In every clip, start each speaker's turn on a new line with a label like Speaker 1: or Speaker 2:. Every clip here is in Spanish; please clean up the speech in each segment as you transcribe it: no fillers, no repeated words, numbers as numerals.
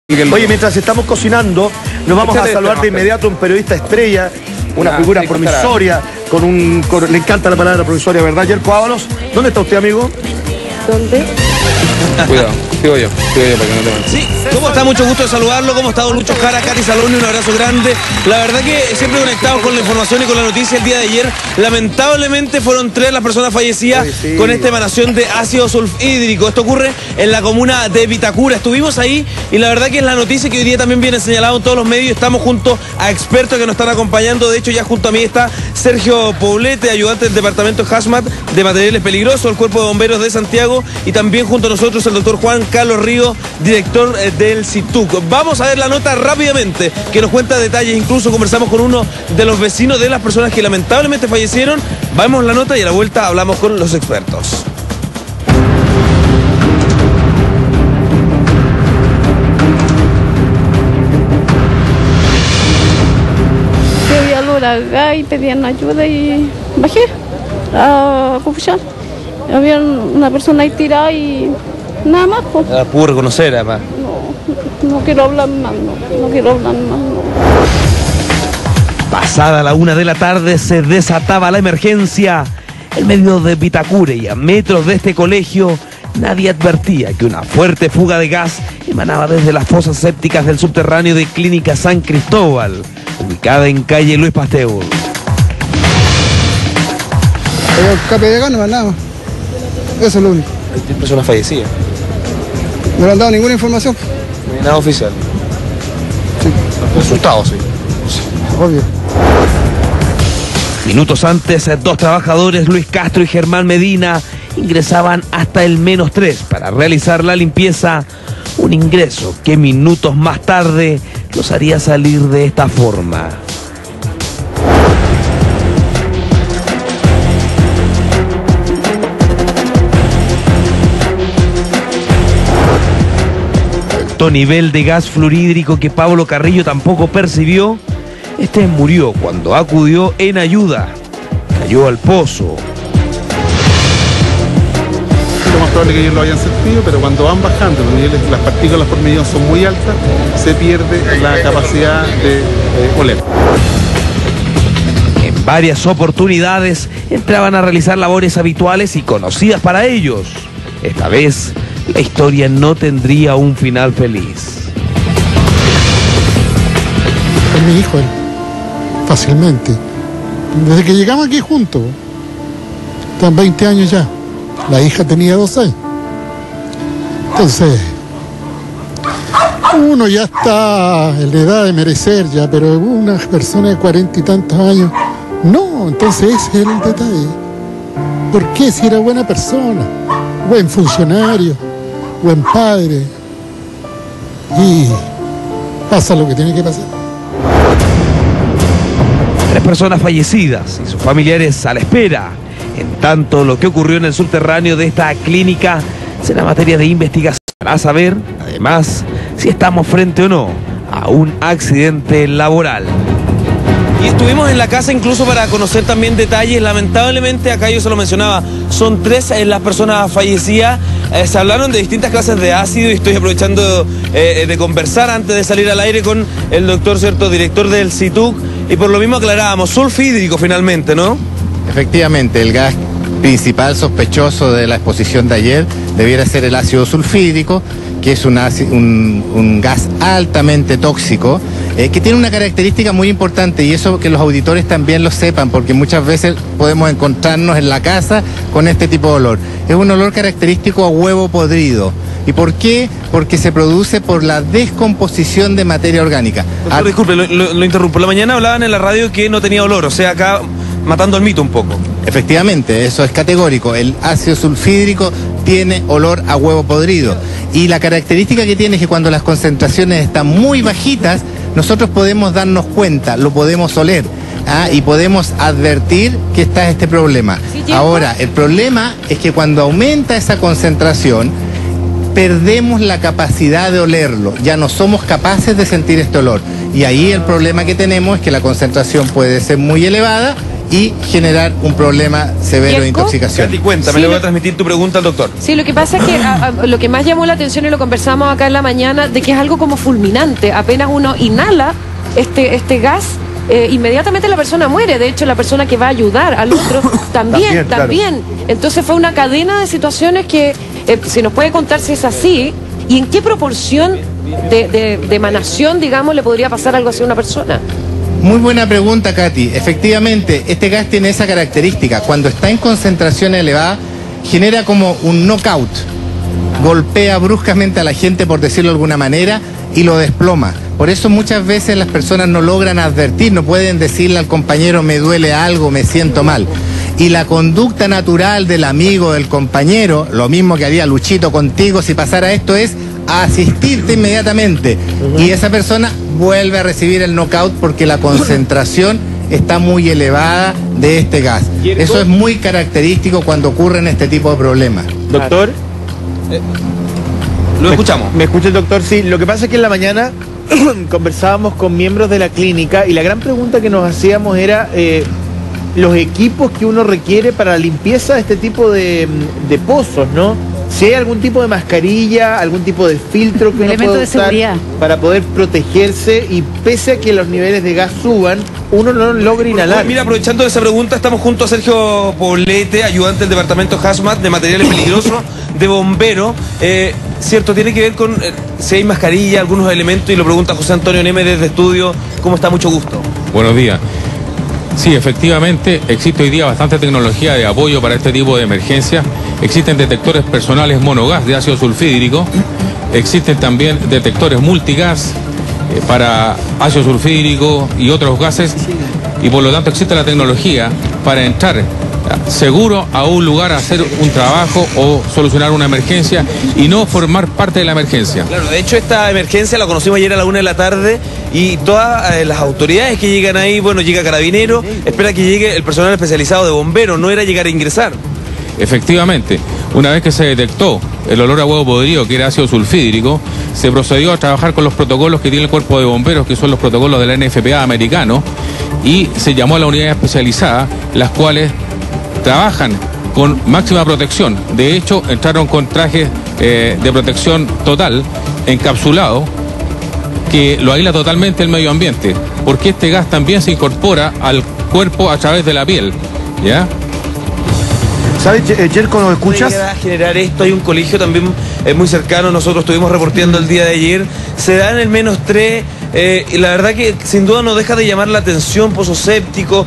Speaker 1: Oye, mientras estamos cocinando, nos vamos a saludar de inmediato a un periodista estrella, una figura promisoria, le encanta la palabra promisoria, ¿verdad? Yerko Ábalos, ¿dónde está usted, amigo?
Speaker 2: ¿Dónde?
Speaker 3: Cuidado, sigo yo para que no te manches.
Speaker 4: Sí, ¿cómo está? Mucho gusto de saludarlo. ¿Cómo está don Lucho Jara, Katy Saloni? Un abrazo grande. La verdad que siempre conectados con la información y con la noticia el día de ayer. Lamentablemente fueron 3 las personas fallecidas con esta emanación de ácido sulfhídrico. Esto ocurre en la comuna de Vitacura. Estuvimos ahí y la verdad que es la noticia que hoy día también viene señalado en todos los medios. Estamos junto a expertos que nos están acompañando. De hecho, ya junto a mí está Sergio Poblete, ayudante del departamento HAZMAT de materiales peligrosos, el Cuerpo de Bomberos de Santiago, y también junto a nosotros el doctor Juan Carlos Río, director del CITUC. Vamos a ver la nota rápidamente, que nos cuenta detalles. Incluso conversamos con uno de los vecinos de las personas que lamentablemente fallecieron. Vamos la nota y a la vuelta hablamos con los expertos.
Speaker 2: Yo vi olor acá y pedían ayuda y bajé a confusión. Había una persona ahí tirada y nada más. Pues.
Speaker 4: Pudo reconocer, además.
Speaker 2: No quiero hablar más, no quiero hablar más. No.
Speaker 4: Pasada la 1 de la tarde se desataba la emergencia. En medio de Vitacura y a metros de este colegio, nadie advertía que una fuerte fuga de gas emanaba desde las fosas sépticas del subterráneo de Clínica San Cristóbal, ubicada en calle Luis Pasteur.
Speaker 5: Pero escape de gas no más nada más. Eso es lo único.
Speaker 4: Hay 3 personas fallecidas.
Speaker 5: No le han dado ninguna información.
Speaker 4: No hay nada oficial.
Speaker 5: Sí.
Speaker 4: Resultados, sí.
Speaker 5: Obvio.
Speaker 4: Minutos antes, 2 trabajadores, Luis Castro y Germán Medina, ingresaban hasta el -3 para realizar la limpieza. Un ingreso que minutos más tarde los haría salir de esta forma. Alto nivel de gas fluorhídrico que Pablo Carrillo tampoco percibió. Este murió cuando acudió en ayuda. Cayó al pozo.
Speaker 6: Lo más probable es que ellos lo hayan sentido, pero cuando van bajando los niveles, las partículas por millón son muy altas, se pierde la capacidad de oler.
Speaker 4: En varias oportunidades entraban a realizar labores habituales y conocidas para ellos. Esta vez, la historia no tendría un final feliz.
Speaker 5: Es mi hijo él. Fácilmente. Desde que llegamos aquí juntos. Están 20 años ya. La hija tenía 2 años. Entonces, uno ya está en la edad de merecer ya, pero una persona de 40 y tantos años, no. Entonces ese es el detalle. ¿Por qué? Si era buena persona, buen funcionario, buen padre, y pasa lo que tiene que pasar.
Speaker 4: 3 personas fallecidas y sus familiares a la espera. En tanto, lo que ocurrió en el subterráneo de esta clínica será materia de investigación para saber, además, si estamos frente o no a un accidente laboral. Y estuvimos en la casa incluso para conocer también detalles. Lamentablemente, acá yo se lo mencionaba, son 3 las personas fallecidas. Se hablaron de distintas clases de ácido y estoy aprovechando de conversar antes de salir al aire con el doctor, ¿cierto?, director del CITUC, y por lo mismo aclarábamos, sulfhídrico finalmente, ¿no?
Speaker 7: Efectivamente, el gas principal sospechoso de la exposición de ayer debiera ser el ácido sulfhídrico, que es un gas altamente tóxico, que tiene una característica muy importante, y eso que los auditores también lo sepan, porque muchas veces podemos encontrarnos en la casa con este tipo de olor. Es un olor característico a huevo podrido. ¿Y por qué? Porque se produce por la descomposición de materia orgánica.
Speaker 4: Doctor, disculpe, lo interrumpo. La mañana hablaban en la radio que no tenía olor, o sea, acá matando el mito un poco.
Speaker 7: Efectivamente, eso es categórico. El ácido sulfhídrico tiene olor a huevo podrido. Y la característica que tiene es que cuando las concentraciones están muy bajitas, nosotros podemos darnos cuenta, lo podemos oler, y podemos advertir que está este problema. Ahora, el problema es que cuando aumenta esa concentración, perdemos la capacidad de olerlo, ya no somos capaces de sentir este olor. Y ahí el problema que tenemos es que la concentración puede ser muy elevada y generar un problema severo de intoxicación.
Speaker 4: Katy, cuéntame, le voy a transmitir tu pregunta al doctor.
Speaker 8: Sí, lo que pasa es que lo que más llamó la atención, y lo conversamos acá en la mañana, de que es algo como fulminante. Apenas uno inhala este gas, inmediatamente la persona muere. De hecho, la persona que va a ayudar al otro también.
Speaker 1: Claro.
Speaker 8: Entonces fue una cadena de situaciones que, si nos puede contar si es así, y en qué proporción de emanación, digamos, le podría pasar algo así a una persona.
Speaker 7: Muy buena pregunta, Katy. Efectivamente, este gas tiene esa característica. Cuando está en concentración elevada, genera como un knockout. Golpea bruscamente a la gente, por decirlo de alguna manera, y lo desploma. Por eso muchas veces las personas no logran advertir, no pueden decirle al compañero me duele algo, me siento mal. Y la conducta natural del amigo, del compañero, lo mismo que haría Luchito contigo si pasara esto, es asistirte inmediatamente. Y esa persona vuelve a recibir el knockout porque la concentración está muy elevada de este gas. Eso es muy característico cuando ocurren este tipo de problemas.
Speaker 9: Doctor,
Speaker 4: Lo escuchamos.
Speaker 9: ¿me escucha el doctor? Sí, lo que pasa es que en la mañana conversábamos con miembros de la clínica y la gran pregunta que nos hacíamos era los equipos que uno requiere para la limpieza de este tipo de pozos, ¿no? Si hay algún tipo de mascarilla, algún tipo de filtro que uno puede usar para poder protegerse, y pese a que los niveles de gas suban, uno no logra inhalar.
Speaker 4: Mira, aprovechando esa pregunta, estamos junto a Sergio Poblete, ayudante del departamento HAZMAT de materiales peligrosos de bombero. Cierto, tiene que ver con si hay mascarilla, algunos elementos, y lo pregunta José Antonio Neme desde estudio. ¿Cómo está? Mucho gusto.
Speaker 10: Buenos días. Sí, efectivamente, existe hoy día bastante tecnología de apoyo para este tipo de emergencias. Existen detectores personales monogas de ácido sulfídrico, existen también detectores multigas para ácido sulfídrico y otros gases, y por lo tanto existe la tecnología para entrar seguro a un lugar a hacer un trabajo o solucionar una emergencia y no formar parte de la emergencia.
Speaker 4: Claro, de hecho esta emergencia la conocimos ayer a la 1 de la tarde y todas las autoridades que llegan ahí, bueno, llega Carabinero, espera que llegue el personal especializado de bomberos, no era llegar a ingresar.
Speaker 10: Efectivamente, una vez que se detectó el olor a huevo podrido, que era ácido sulfídrico, se procedió a trabajar con los protocolos que tiene el cuerpo de bomberos, que son los protocolos de la NFPA americano, y se llamó a la unidad especializada, las cuales trabajan con máxima protección. De hecho, entraron con trajes de protección total, encapsulado, que lo aísla totalmente el medio ambiente, porque este gas también se incorpora al cuerpo a través de la piel, ¿ya?
Speaker 1: ¿Sabes, Jerko, nos escuchas?
Speaker 4: Para generar esto, hay un colegio también muy cercano, nosotros estuvimos reporteando el día de ayer, se da en el -3, y la verdad que sin duda no deja de llamar la atención, pozos sépticos,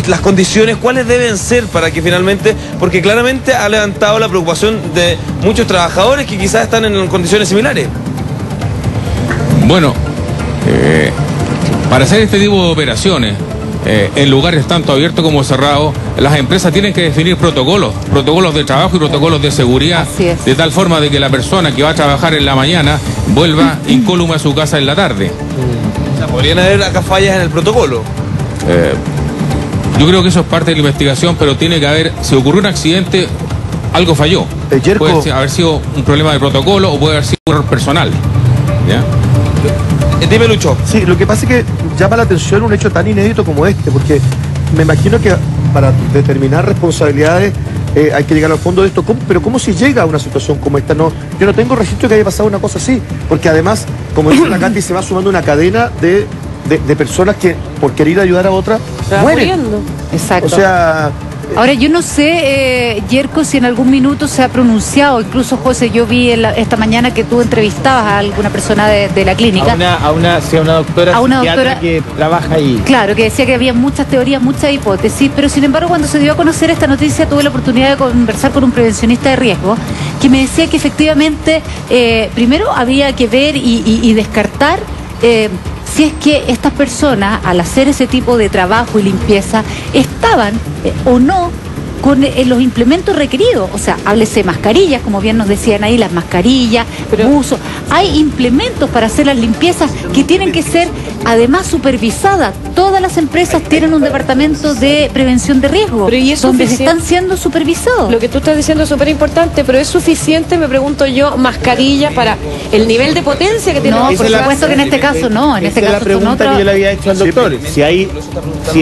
Speaker 4: las condiciones, ¿cuáles deben ser para que finalmente, porque claramente ha levantado la preocupación de muchos trabajadores que quizás están en condiciones similares?
Speaker 10: Bueno, para hacer este tipo de operaciones, en lugares tanto abiertos como cerrados, las empresas tienen que definir protocolos de trabajo y protocolos de seguridad, de tal forma de que la persona que va a trabajar en la mañana vuelva incólume a su casa en la tarde.
Speaker 4: O sea, podrían haber acá fallas en el protocolo.
Speaker 10: Yo creo que eso es parte de la investigación, pero tiene que haber, si ocurrió un accidente, algo falló. Puede haber sido un problema de protocolo o puede haber sido un error personal, ¿ya?
Speaker 4: Dime, Lucho.
Speaker 1: Sí, lo que pasa es que llama la atención un hecho tan inédito como este, porque me imagino que para determinar responsabilidades hay que llegar al fondo de esto. Pero ¿cómo se llega a una situación como esta? No, yo no tengo registro que haya pasado una cosa así, porque además, como dice la Katy, se va sumando una cadena de personas que por querer ayudar a otras mueren.
Speaker 11: Exacto.
Speaker 1: O sea...
Speaker 11: Ahora, yo no sé, Jerko, si en algún minuto se ha pronunciado, incluso José, yo vi esta mañana que tú entrevistabas a alguna persona de la clínica.
Speaker 9: A una doctora que trabaja ahí.
Speaker 11: Claro, que decía que había muchas teorías, muchas hipótesis, pero sin embargo cuando se dio a conocer esta noticia tuve la oportunidad de conversar con un prevencionista de riesgo que me decía que efectivamente primero había que ver y descartar si es que estas personas, al hacer ese tipo de trabajo y limpieza, estaban o no con los implementos requeridos. O sea, háblese mascarillas, como bien nos decían ahí, las mascarillas, buzos. Hay implementos para hacer las limpiezas que tienen que ser además supervisada. Todas las empresas tienen un departamento de prevención de riesgo,
Speaker 8: pero ¿y es
Speaker 11: donde
Speaker 8: suficiente?
Speaker 11: están siendo supervisados.
Speaker 8: Lo que tú estás diciendo es súper importante, pero ¿es suficiente, me pregunto yo, mascarillas para el nivel de potencia que tiene?
Speaker 11: No, por supuesto que en este caso no. En este
Speaker 9: Esa es
Speaker 11: caso
Speaker 9: la pregunta que yo le había hecho al doctor. Si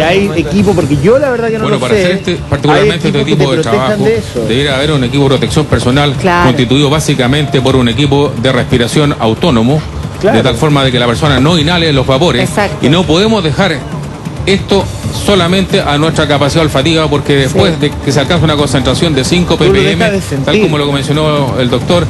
Speaker 9: hay equipo, porque yo la verdad que no
Speaker 10: Bueno,
Speaker 9: lo
Speaker 10: para
Speaker 9: sé.
Speaker 10: hacer particularmente este tipo de trabajo, debería haber un equipo de protección personal constituido básicamente por un equipo de respiración autónomo, de tal forma de que la persona no inhale los vapores.
Speaker 11: Exacto.
Speaker 10: Y no podemos dejar esto solamente a nuestra capacidad olfativa, porque después de que se alcanza una concentración de 5 ppm, tal como lo mencionó el doctor,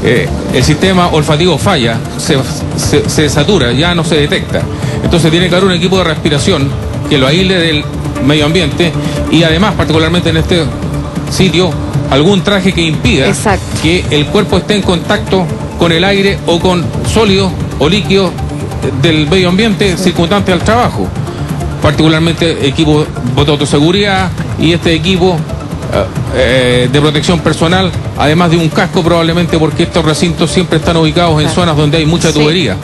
Speaker 10: el sistema olfativo falla, se satura, ya no se detecta. Entonces tiene que haber un equipo de respiración que lo aísle del medio ambiente, y además, particularmente en este sitio, algún traje que impida que el cuerpo esté en contacto con el aire o con sólidos o líquidos del medio ambiente circundante al trabajo. Particularmente equipo de autoseguridad y este equipo de protección personal, además de un casco probablemente, porque estos recintos siempre están ubicados en zonas donde hay mucha tubería.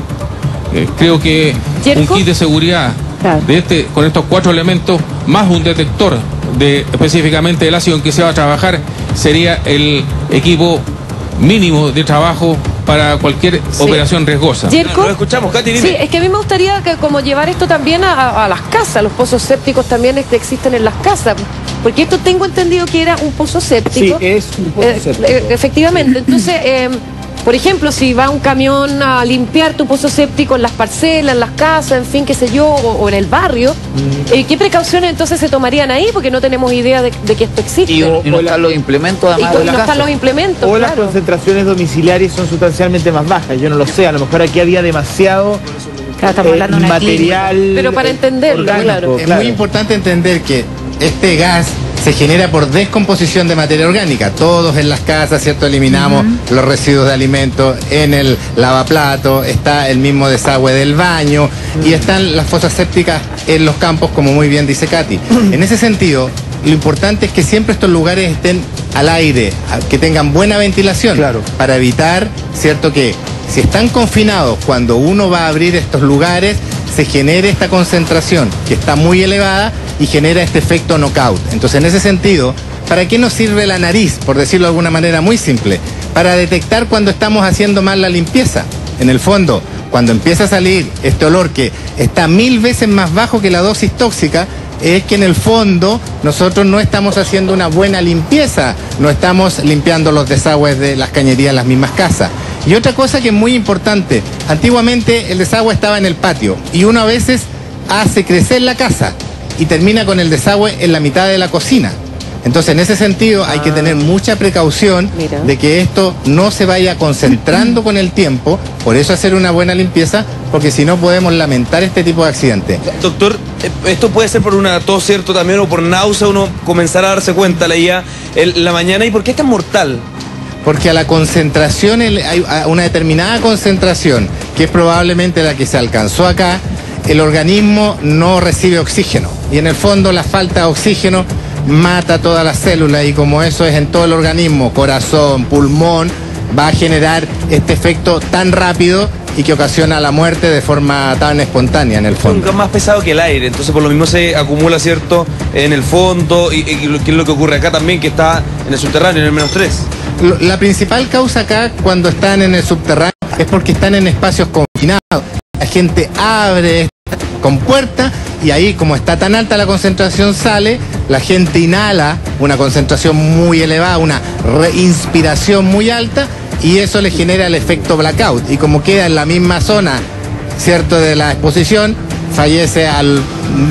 Speaker 10: Creo que un kit de seguridad con estos 4 elementos, más un detector específicamente del ácido en que se va a trabajar, sería el equipo mínimo de trabajo para cualquier operación riesgosa.
Speaker 8: Yerko,
Speaker 4: lo escuchamos, Katy, dime.
Speaker 8: Sí, es que a mí me gustaría que como llevar esto también a las casas. Los pozos sépticos también existen en las casas, porque esto tengo entendido que era un pozo séptico.
Speaker 9: Sí, es un pozo séptico.
Speaker 8: Efectivamente. Entonces, por ejemplo, si va un camión a limpiar tu pozo séptico en las parcelas, en las casas, en fin, qué sé yo, o en el barrio, ¿qué precauciones entonces se tomarían ahí? Porque no tenemos idea de que esto existe.
Speaker 12: Y no están los implementos además de la
Speaker 8: no
Speaker 12: casa.
Speaker 8: están los implementos,
Speaker 9: O las concentraciones domiciliarias son sustancialmente más bajas. Yo no lo sé, a lo mejor aquí había demasiado material.
Speaker 8: Pero para entenderlo,
Speaker 9: orgánico,
Speaker 7: Es muy importante entender que este gas se genera por descomposición de materia orgánica. Todos en las casas, ¿cierto? Eliminamos los residuos de alimentos en el lavaplato, está el mismo desagüe del baño y están las fosas sépticas en los campos, como muy bien dice Katy. En ese sentido, lo importante es que siempre estos lugares estén al aire, que tengan buena ventilación, para evitar, ¿cierto?, que si están confinados, cuando uno va a abrir estos lugares, se genere esta concentración que está muy elevada y genera este efecto knockout. Entonces, en ese sentido, ¿para qué nos sirve la nariz? Por decirlo de alguna manera muy simple, para detectar cuando estamos haciendo mal la limpieza. En el fondo, cuando empieza a salir este olor que está 1000 veces más bajo que la dosis tóxica, es que en el fondo nosotros no estamos haciendo una buena limpieza, no estamos limpiando los desagües de las cañerías en las mismas casas. Y otra cosa que es muy importante, antiguamente el desagüe estaba en el patio y uno a veces hace crecer la casa y termina con el desagüe en la mitad de la cocina. Entonces, en ese sentido, hay que tener mucha precaución de que esto no se vaya concentrando con el tiempo, por eso hacer una buena limpieza, porque si no podemos lamentar este tipo de accidentes.
Speaker 4: Doctor, esto puede ser por una tos, ¿cierto? También, o por náusea, uno comenzará a darse cuenta, leía la mañana. ¿Y por qué es tan mortal?
Speaker 7: Porque a la concentración, hay una determinada concentración, que es probablemente la que se alcanzó acá, el organismo no recibe oxígeno. Y en el fondo la falta de oxígeno mata todas las células, y como eso es en todo el organismo, corazón, pulmón, va a generar este efecto tan rápido y que ocasiona la muerte de forma tan espontánea en el fondo.
Speaker 4: Es más pesado que el aire, entonces por lo mismo se acumula, ¿cierto?, en el fondo, y ¿qué es lo que ocurre acá también, que está en el subterráneo, en el -3?
Speaker 7: La principal causa acá, cuando están en el subterráneo, es porque están en espacios confinados. La gente abre con puerta y ahí, como está tan alta la concentración, sale, la gente inhala una concentración muy elevada, una reinspiración muy alta, y eso le genera el efecto blackout. Y como queda en la misma zona, ¿cierto?, de la exposición, fallece al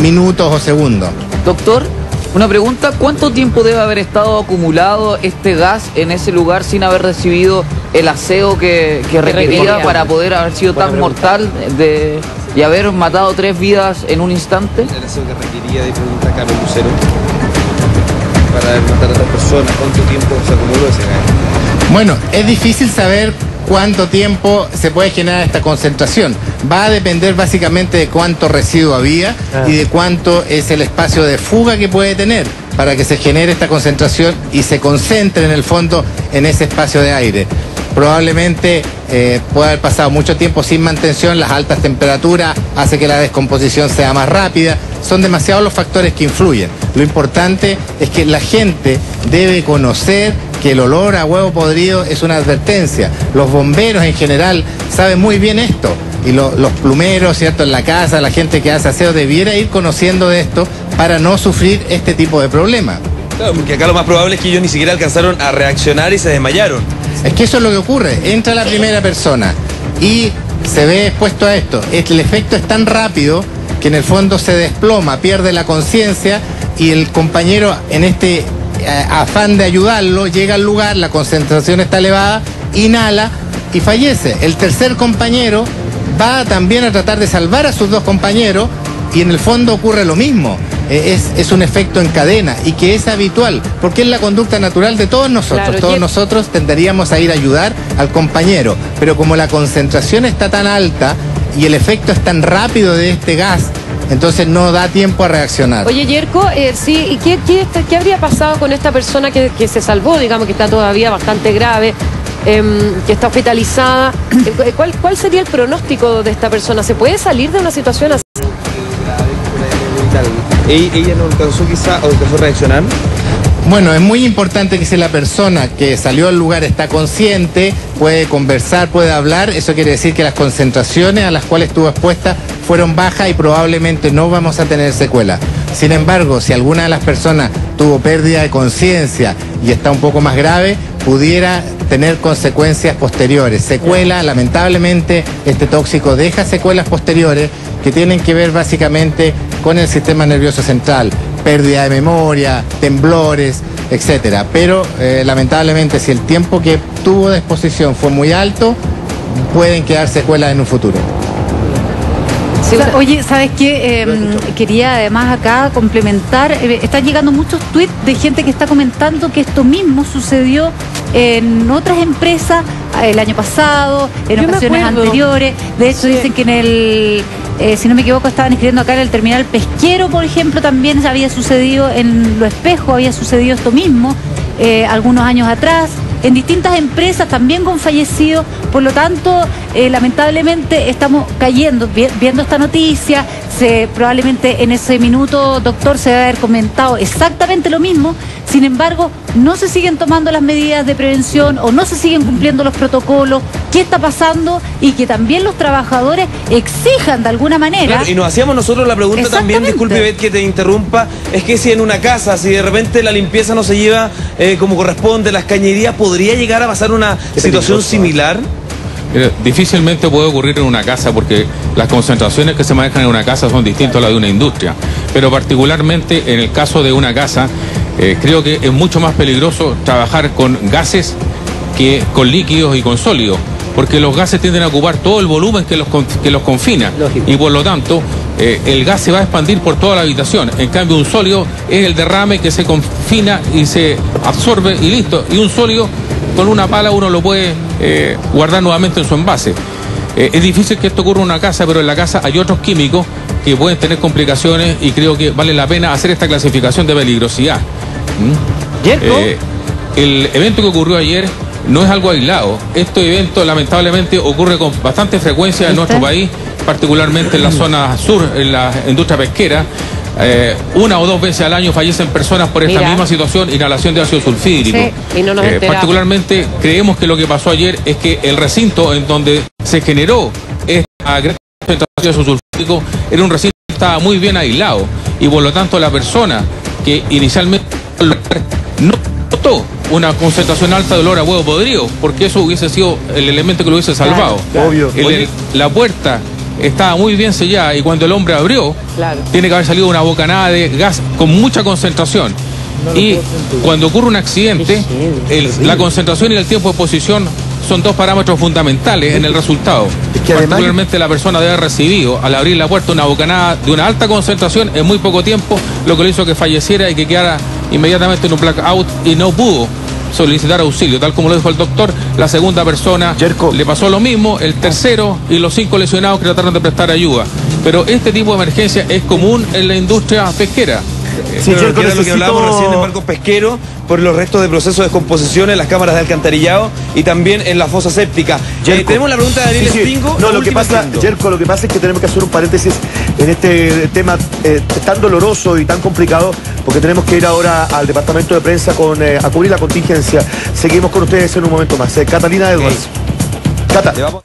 Speaker 7: minutos o segundos.
Speaker 12: Doctor, una pregunta, ¿cuánto tiempo debe haber estado acumulado este gas en ese lugar sin haber recibido el aseo que requería para poder haber sido tan mortal y haber matado 3 vidas en un instante?
Speaker 4: El aseo que requería, de pregunta Carlos Lucero, para matar a estas personas, ¿cuánto tiempo se acumuló ese gas?
Speaker 7: Bueno, es difícil saber cuánto tiempo se puede generar esta concentración. Va a depender básicamente de cuánto residuo había y de cuánto es el espacio de fuga que puede tener para que se genere esta concentración y se concentre en el fondo en ese espacio de aire. Probablemente puede haber pasado mucho tiempo sin mantención, las altas temperaturas hace que la descomposición sea más rápida, son demasiados los factores que influyen. Lo importante es que la gente debe conocer que el olor a huevo podrido es una advertencia. Los bomberos en general saben muy bien esto, y los plumeros, ¿cierto?, en la casa, la gente que hace aseo debiera ir conociendo de esto para no sufrir este tipo de problemas.
Speaker 4: Claro, porque acá lo más probable es que ellos ni siquiera alcanzaron a reaccionar y se desmayaron.
Speaker 7: Es que eso es lo que ocurre. Entra la primera persona y se ve expuesto a esto. El efecto es tan rápido que en el fondo se desploma, pierde la conciencia y el compañero en este afán de ayudarlo llega al lugar, la concentración está elevada, inhala y fallece. El tercer compañero va también a tratar de salvar a sus dos compañeros y en el fondo ocurre lo mismo. Es un efecto en cadena y que es habitual, porque es la conducta natural de todos nosotros.
Speaker 8: Claro,
Speaker 7: todos nosotros tenderíamos a ir a ayudar al compañero, pero como la concentración está tan alta y el efecto es tan rápido de este gas, entonces no da tiempo a reaccionar.
Speaker 8: Oye, Yerko, sí, ¿y qué habría pasado con esta persona que se salvó, digamos, que está todavía bastante grave, que está hospitalizada? ¿Cuál sería el pronóstico de esta persona? ¿Se puede salir de una situación así?
Speaker 4: ¿Ella no alcanzó quizá o alcanzó a reaccionar?
Speaker 7: Bueno, es muy importante que si la persona que salió al lugar está consciente, puede conversar, puede hablar, eso quiere decir que las concentraciones a las cuales estuvo expuesta fueron bajas y probablemente no vamos a tener secuelas. Sin embargo, si alguna de las personas tuvo pérdida de conciencia y está un poco más grave, pudiera tener consecuencias posteriores. Secuela, lamentablemente, este tóxico deja secuelas posteriores que tienen que ver básicamente con el sistema nervioso central, pérdida de memoria, temblores, etcétera. Pero lamentablemente, si el tiempo que tuvo de exposición fue muy alto, pueden quedar secuelas en un futuro.
Speaker 11: Sí, oye, ¿sabes qué? Quería además acá complementar, están llegando muchos tweets de gente que está comentando que esto mismo sucedió en otras empresas el año pasado, en ocasiones anteriores. De hecho, dicen que en el, si no me equivoco, estaban escribiendo acá en el terminal pesquero, por ejemplo, también había sucedido, en Lo Espejo había sucedido esto mismo algunos años atrás. En distintas empresas también con fallecidos, por lo tanto, lamentablemente estamos cayendo, viendo esta noticia, probablemente en ese minuto, doctor, se debe haber comentado exactamente lo mismo, sin embargo, no se siguen tomando las medidas de prevención o no se siguen cumpliendo los protocolos, qué está pasando y que también los trabajadores exijan de alguna manera.
Speaker 4: Claro, y nos hacíamos nosotros la pregunta también, disculpe Bet que te interrumpa, es que si en una casa, si de repente la limpieza no se lleva como corresponde, las cañerías, ¿podría llegar a pasar una situación similar?
Speaker 10: Difícilmente puede ocurrir en una casa porque las concentraciones que se manejan en una casa son distintas a las de una industria. Pero particularmente en el caso de una casa, creo que es mucho más peligroso trabajar con gases que con líquidos y con sólidos, porque los gases tienden a ocupar todo el volumen que los confina. Lógico. Y por lo tanto el gas se va a expandir por toda la habitación. En cambio un sólido es el derrame que se confina y se absorbe y listo. Y un sólido con una pala uno lo puede guardar nuevamente en su envase. Es difícil que esto ocurra en una casa, pero en la casa hay otros químicos que pueden tener complicaciones y creo que vale la pena hacer esta clasificación de peligrosidad. El evento que ocurrió ayer no es algo aislado. Este evento lamentablemente ocurre con bastante frecuencia en nuestro país, particularmente en la zona sur, en la industria pesquera. Una o dos veces al año fallecen personas por esta misma situación, inhalación de ácido sulfídrico.
Speaker 8: Sí, y no nos
Speaker 10: particularmente creemos que lo que pasó ayer es que el recinto en donde se generó esta gran concentración de ácido sulfídrico era un recinto que estaba muy bien aislado y por lo tanto la persona que inicialmente no notó una concentración alta de olor a huevo podrido, porque eso hubiese sido el elemento que lo hubiese salvado.
Speaker 1: Claro. Obvio.
Speaker 10: La puerta estaba muy bien sellada y cuando el hombre abrió, tiene que haber salido una bocanada de gas con mucha concentración. Y cuando ocurre un accidente, la concentración y el tiempo de exposición son dos parámetros fundamentales en el resultado. Es que particularmente la persona debe haber recibido al abrir la puerta una bocanada de una alta concentración en muy poco tiempo, lo que le hizo que falleciera y que quedara inmediatamente en un blackout y no pudo solicitar auxilio, tal como lo dijo el doctor. La segunda persona le pasó lo mismo, el tercero y los 5 lesionados que trataron de prestar ayuda. Pero este tipo de emergencia es común en la industria pesquera.
Speaker 1: Sí,
Speaker 4: Pero
Speaker 1: Jerko,
Speaker 4: que era lo que hablábamos
Speaker 1: necesito-
Speaker 4: recién en barco pesquero, por los restos de proceso de descomposición en las cámaras de alcantarillado y también en la fosa séptica.
Speaker 1: Jerko.
Speaker 4: Tenemos la pregunta de Daniel
Speaker 1: Sí, sí.
Speaker 4: Espingo.
Speaker 1: No,
Speaker 4: la
Speaker 1: lo que
Speaker 4: última
Speaker 1: pasa,
Speaker 4: Espingo.
Speaker 1: Jerko, lo que pasa es que tenemos que hacer un paréntesis en este tema tan doloroso y tan complicado, porque tenemos que ir ahora al departamento de prensa a cubrir la contingencia. Seguimos con ustedes en un momento más. Catalina Edwards. Cata.
Speaker 4: Le vamos-